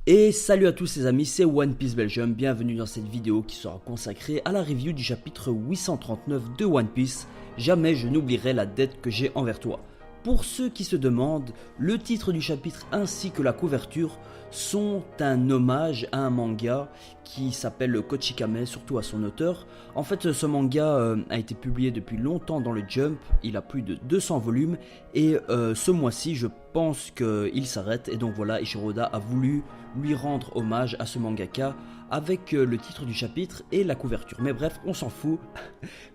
Et salut à tous les amis, c'est One Piece Belgium, bienvenue dans cette vidéo qui sera consacrée à la review du chapitre 839 de One Piece, Jamais je n'oublierai la dette que j'ai envers toi. Pour ceux qui se demandent, le titre du chapitre ainsi que la couverture sont un hommage à un manga qui s'appelle Kochikame, surtout à son auteur. En fait, ce manga a été publié depuis longtemps dans le Jump, il a plus de 200 volumes et ce mois-ci je pense qu'il s'arrête et donc voilà, Eiichiro Oda a voulu lui rendre hommage à ce mangaka avec le titre du chapitre et la couverture. Mais bref, on s'en fout.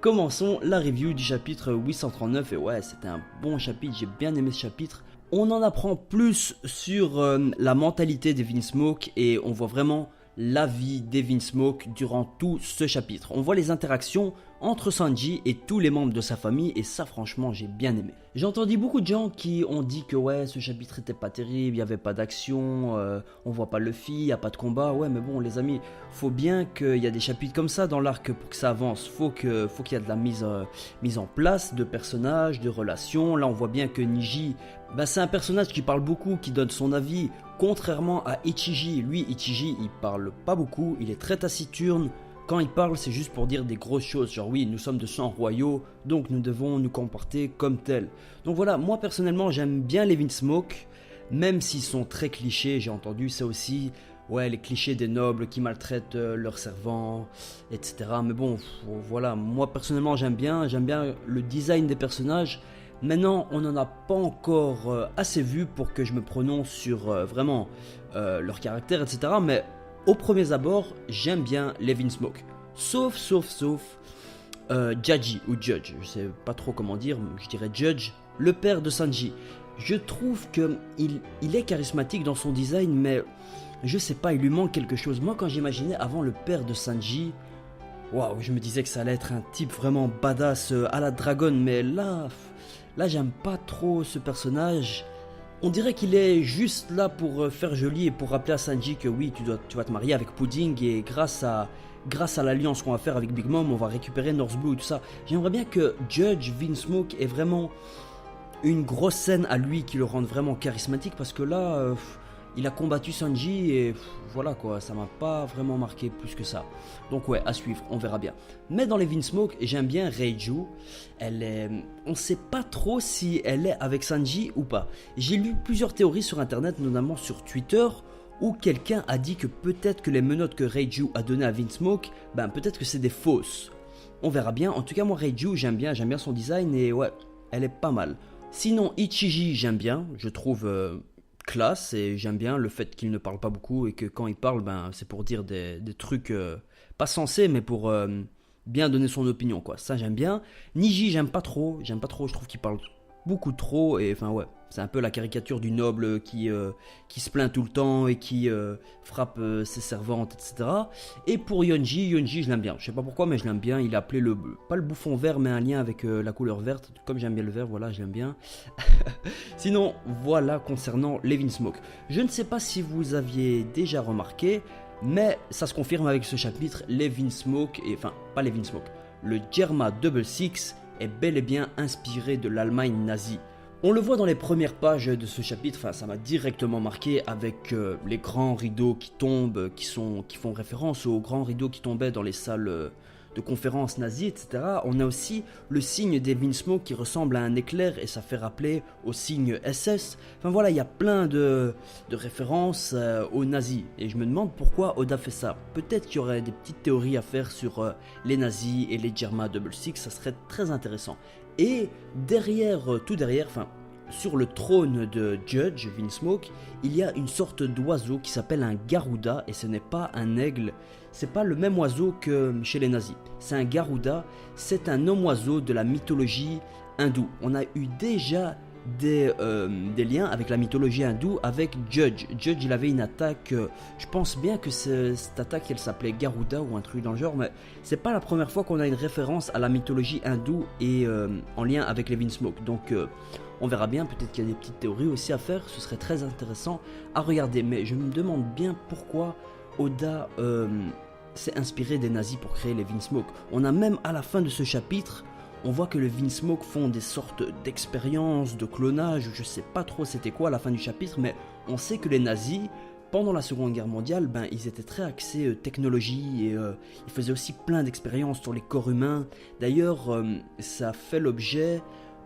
Commençons la review du chapitre 839 et ouais, c'était un bon chapitre, j'ai bien aimé ce chapitre. On en apprend plus sur la mentalité de Vinsmoke et on voit vraiment la vie de Vinsmoke durant tout ce chapitre. On voit les interactions entre Sanji et tous les membres de sa famille et ça franchement j'ai bien aimé. J'ai entendu beaucoup de gens qui ont dit que ouais ce chapitre était pas terrible, il n'y avait pas d'action, on voit pas Luffy, il n'y a pas de combat. Ouais mais bon les amis, faut bien qu'il y a des chapitres comme ça dans l'arc pour que ça avance, faut qu'il y ait de la mise en place de personnages, de relations. Là on voit bien que Niji, c'est un personnage qui parle beaucoup, qui donne son avis, contrairement à Ichiji. Lui Ichiji il parle pas beaucoup, il est très taciturne. Quand il parle, c'est juste pour dire des grosses choses, genre oui, nous sommes de sang royaux, donc nous devons nous comporter comme tels. Donc voilà, moi personnellement, j'aime bien les Vinsmoke, même s'ils sont très clichés, j'ai entendu ça aussi, ouais, les clichés des nobles qui maltraitent leurs servants, etc. Mais bon, voilà, moi personnellement, j'aime bien le design des personnages. Maintenant, on n'en a pas encore assez vu pour que je me prononce sur vraiment leur caractère, etc. Mais au premier abord, j'aime bien les Vinsmoke. Sauf Jaji ou Judge, je sais pas trop comment dire, je dirais Judge, le père de Sanji. Je trouve qu'il est charismatique dans son design, mais je sais pas, il lui manque quelque chose. Moi, quand j'imaginais avant le père de Sanji, waouh, je me disais que ça allait être un type vraiment badass à la Dragon, mais là j'aime pas trop ce personnage. On dirait qu'il est juste là pour faire joli et pour rappeler à Sanji que oui, tu vas te marier avec Pudding et grâce à l'alliance qu'on va faire avec Big Mom, on va récupérer North Blue et tout ça. J'aimerais bien que Judge Vinsmoke ait vraiment une grosse scène à lui qui le rende vraiment charismatique parce que là, il a combattu Sanji et voilà quoi, ça m'a pas vraiment marqué plus que ça. Donc ouais, à suivre, on verra bien. Mais dans les Vinsmoke, j'aime bien Reiju. On sait pas trop si elle est avec Sanji ou pas. J'ai lu plusieurs théories sur internet, notamment sur Twitter, où quelqu'un a dit que peut-être que les menottes que Reiju a données à Vinsmoke, peut-être que c'est des fausses. On verra bien. En tout cas, moi Reiju, j'aime bien son design et ouais, elle est pas mal. Sinon, Ichiji, j'aime bien, je trouve classe et j'aime bien le fait qu'il ne parle pas beaucoup et que quand il parle, c'est pour dire des trucs pas sensés, mais pour bien donner son opinion, quoi. Ça, j'aime bien. Niji, j'aime pas trop, je trouve qu'il parle beaucoup trop et enfin ouais, c'est un peu la caricature du noble qui se plaint tout le temps et qui frappe ses servantes, etc. Et pour Yonji, je l'aime bien. Je sais pas pourquoi, mais je l'aime bien. Il a appelé pas le bouffon vert, mais un lien avec la couleur verte. Comme j'aime bien le vert, voilà, je l'aime bien. Sinon, voilà concernant les Vinsmoke. Je ne sais pas si vous aviez déjà remarqué, mais ça se confirme avec ce chapitre. Les Vinsmoke, enfin pas les Vinsmoke, le Germa Double Six est bel et bien inspiré de l'Allemagne nazie. On le voit dans les premières pages de ce chapitre, enfin ça m'a directement marqué avec les grands rideaux qui tombent, qui font référence aux grands rideaux qui tombaient dans les salles de conférences nazies, etc. On a aussi le signe des Vinsmoke qui ressemble à un éclair et ça fait rappeler au signe SS. Enfin voilà, il y a plein de références aux nazis et je me demande pourquoi Oda fait ça. Peut-être qu'il y aurait des petites théories à faire sur les nazis et les Germa Double Six, ça serait très intéressant. Et tout derrière, sur le trône de Judge Vinsmoke, il y a une sorte d'oiseau qui s'appelle un Garuda et ce n'est pas un aigle, c'est pas le même oiseau que chez les nazis. C'est un Garuda, c'est un homme-oiseau de la mythologie hindoue. On a eu déjà des liens avec la mythologie hindoue avec Judge. Judge, il avait une attaque, je pense bien que cette attaque elle s'appelait Garuda ou un truc dans le genre, mais c'est pas la première fois qu'on a une référence à la mythologie hindoue et en lien avec les Vinsmoke. Donc on verra bien, peut-être qu'il y a des petites théories aussi à faire, ce serait très intéressant à regarder. Mais je me demande bien pourquoi Oda s'est inspiré des nazis pour créer les Vinsmoke. On a même à la fin de ce chapitre, on voit que les Vinsmoke font des sortes d'expériences, de clonage, je sais pas trop c'était quoi à la fin du chapitre, mais on sait que les nazis pendant la Seconde Guerre mondiale, ben, ils étaient très axés technologie et ils faisaient aussi plein d'expériences sur les corps humains. D'ailleurs, ça fait l'objet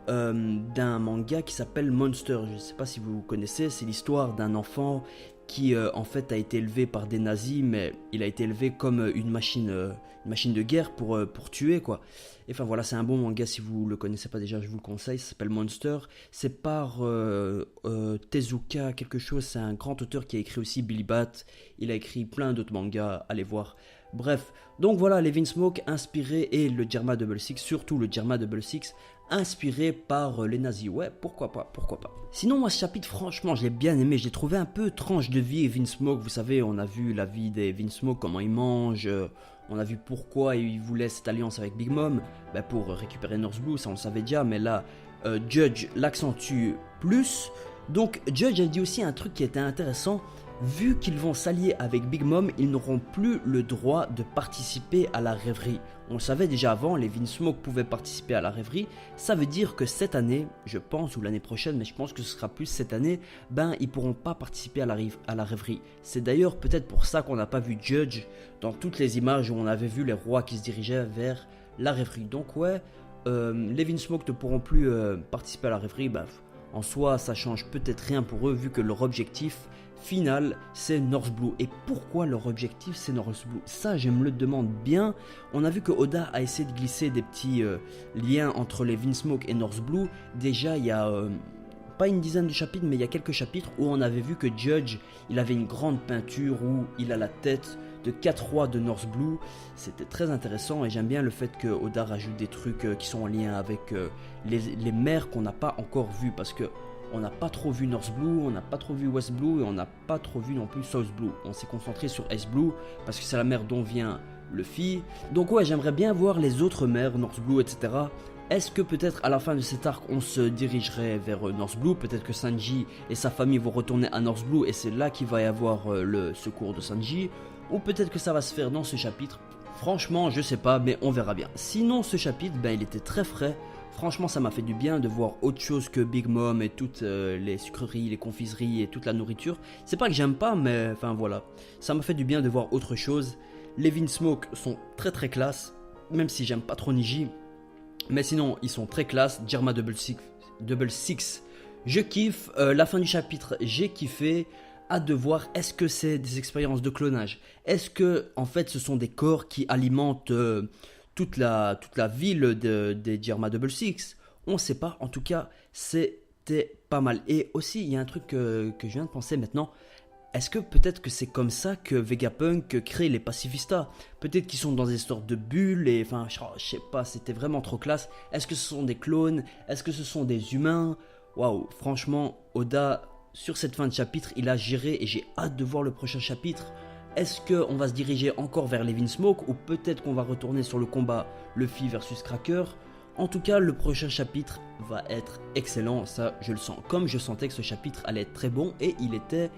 d'un manga qui s'appelle Monster. Je ne sais pas si vous connaissez, c'est l'histoire d'un enfant qui en fait a été élevé par des nazis, mais il a été élevé comme une machine de guerre pour tuer quoi. Et enfin voilà, c'est un bon manga, si vous le connaissez pas déjà, je vous le conseille, ça s'appelle Monster. C'est par Tezuka quelque chose, c'est un grand auteur qui a écrit aussi Billy Bat, il a écrit plein d'autres mangas, allez voir. Bref, donc voilà, les Vinsmoke inspirés et le Jerma Double Six, surtout le Jerma Double Six, inspiré par les nazis. Ouais, pourquoi pas, pourquoi pas. Sinon, moi, ce chapitre, franchement, je l'ai bien aimé. Je l'ai trouvé un peu tranche de vie et Vinsmoke. Vous savez, on a vu la vie des Vinsmoke, comment ils mangent. On a vu pourquoi ils voulaient cette alliance avec Big Mom. Ben, pour récupérer North Blue, ça on le savait déjà. Mais là, Judge l'accentue plus. Donc, Judge a dit aussi un truc qui était intéressant. Vu qu'ils vont s'allier avec Big Mom, ils n'auront plus le droit de participer à la rêverie. On le savait déjà avant, les Vinsmoke pouvaient participer à la rêverie. Ça veut dire que cette année, je pense, ou l'année prochaine, mais je pense que ce sera plus cette année, ben ils pourront pas participer à la rêverie. C'est d'ailleurs peut-être pour ça qu'on n'a pas vu Judge dans toutes les images où on avait vu les rois qui se dirigeaient vers la rêverie. Donc ouais, les Vinsmoke ne pourront plus participer à la rêverie. Ben, en soi, ça change peut-être rien pour eux vu que leur objectif final c'est North Blue. Et pourquoi leur objectif c'est North Blue? Ça je me le demande bien. On a vu que Oda a essayé de glisser des petits liens entre les Vinsmoke et North Blue. Déjà il y a pas une dizaine de chapitres, mais il y a quelques chapitres où on avait vu que Judge il avait une grande peinture où il a la tête de 4 rois de North Blue. C'était très intéressant et j'aime bien le fait que Oda rajoute des trucs qui sont en lien avec les mers qu'on n'a pas encore vues, parce que on n'a pas trop vu North Blue, on n'a pas trop vu West Blue et on n'a pas trop vu non plus South Blue. On s'est concentré sur East Blue parce que c'est la mer dont vient Luffy. Donc ouais, j'aimerais bien voir les autres mers, North Blue, etc. Est-ce que peut-être à la fin de cet arc on se dirigerait vers North Blue? Peut-être que Sanji et sa famille vont retourner à North Blue et c'est là qu'il va y avoir le secours de Sanji. Ou peut-être que ça va se faire dans ce chapitre. Franchement, je sais pas, mais on verra bien. Sinon, ce chapitre, ben, il était très frais. Franchement, ça m'a fait du bien de voir autre chose que Big Mom et toutes les sucreries, les confiseries et toute la nourriture. C'est pas que j'aime pas, mais enfin voilà. Ça m'a fait du bien de voir autre chose. Les Vinsmoke sont très très classe, même si j'aime pas trop Niji. Mais sinon, ils sont très classe. Jerma Double Six, je kiffe. La fin du chapitre, j'ai kiffé. Hâte de voir, est-ce que c'est des expériences de clonage? Est-ce que en fait ce sont des corps qui alimentent toute la ville des Jerma Double Six? On ne sait pas, en tout cas c'était pas mal. Et aussi il y a un truc que je viens de penser maintenant. Est-ce que peut-être que c'est comme ça que Vegapunk crée les pacifistas? Peut-être qu'ils sont dans des sortes de bulles et enfin je sais pas, c'était vraiment trop classe. Est-ce que ce sont des clones? Est-ce que ce sont des humains? Waouh, franchement Oda, sur cette fin de chapitre, il a géré et j'ai hâte de voir le prochain chapitre. Est-ce qu'on va se diriger encore vers les Vinsmoke ou peut-être qu'on va retourner sur le combat Luffy versus Cracker? En tout cas, le prochain chapitre va être excellent, ça je le sens. Comme je sentais que ce chapitre allait être très bon et il était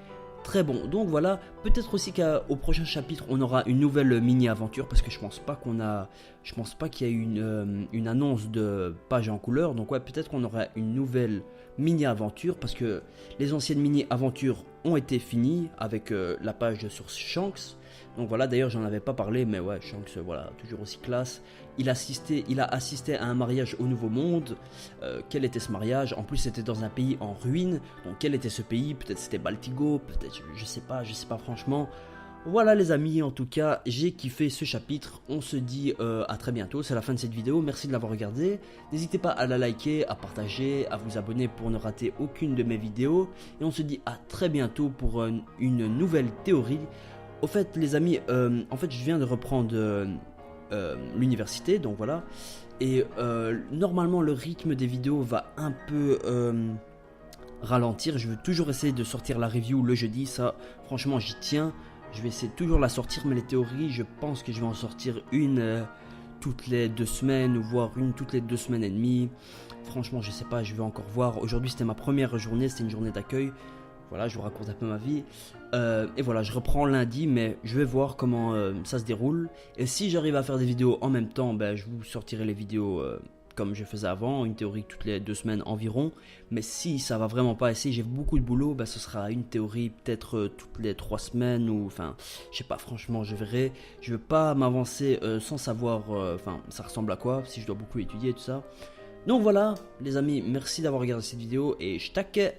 très bon. Donc voilà, peut-être aussi qu'au prochain chapitre, on aura une nouvelle mini-aventure parce que je pense pas qu'il y ait une annonce de page en couleur. Donc ouais, peut-être qu'on aura une nouvelle mini-aventure parce que les anciennes mini-aventures ont été finies avec la page sur Shanks. Donc voilà, d'ailleurs j'en avais pas parlé, mais ouais, Shanks, voilà, toujours aussi classe. Il a assisté à un mariage au Nouveau Monde. Quel était ce mariage? En plus c'était dans un pays en ruine. Donc quel était ce pays? Peut-être c'était Baltigo, peut-être, je sais pas franchement. Voilà les amis, en tout cas j'ai kiffé ce chapitre. On se dit à très bientôt, c'est la fin de cette vidéo. Merci de l'avoir regardé. N'hésitez pas à la liker, à partager, à vous abonner pour ne rater aucune de mes vidéos. Et on se dit à très bientôt pour une nouvelle théorie. Au fait les amis, en fait je viens de reprendre l'université, donc voilà. Et normalement le rythme des vidéos va un peu ralentir. Je veux toujours essayer de sortir la review le jeudi, ça franchement j'y tiens. Je vais essayer de toujours la sortir, mais les théories, je pense que je vais en sortir une toutes les 2 semaines, ou voire une toutes les 2 semaines et demie. Franchement, je sais pas, je vais encore voir. Aujourd'hui, c'était ma première journée, c'était une journée d'accueil. Voilà, je vous raconte un peu ma vie. Et voilà, je reprends lundi, mais je vais voir comment ça se déroule. Et si j'arrive à faire des vidéos en même temps, ben, je vous sortirai les vidéos comme je faisais avant, une théorie toutes les 2 semaines environ. Mais si ça va vraiment pas et si j'ai beaucoup de boulot, bah, ce sera une théorie peut-être toutes les 3 semaines ou enfin, je sais pas, franchement, je verrai. Je veux pas m'avancer sans savoir, enfin, ça ressemble à quoi, si je dois beaucoup étudier et tout ça. Donc voilà, les amis, merci d'avoir regardé cette vidéo et je t'accueille.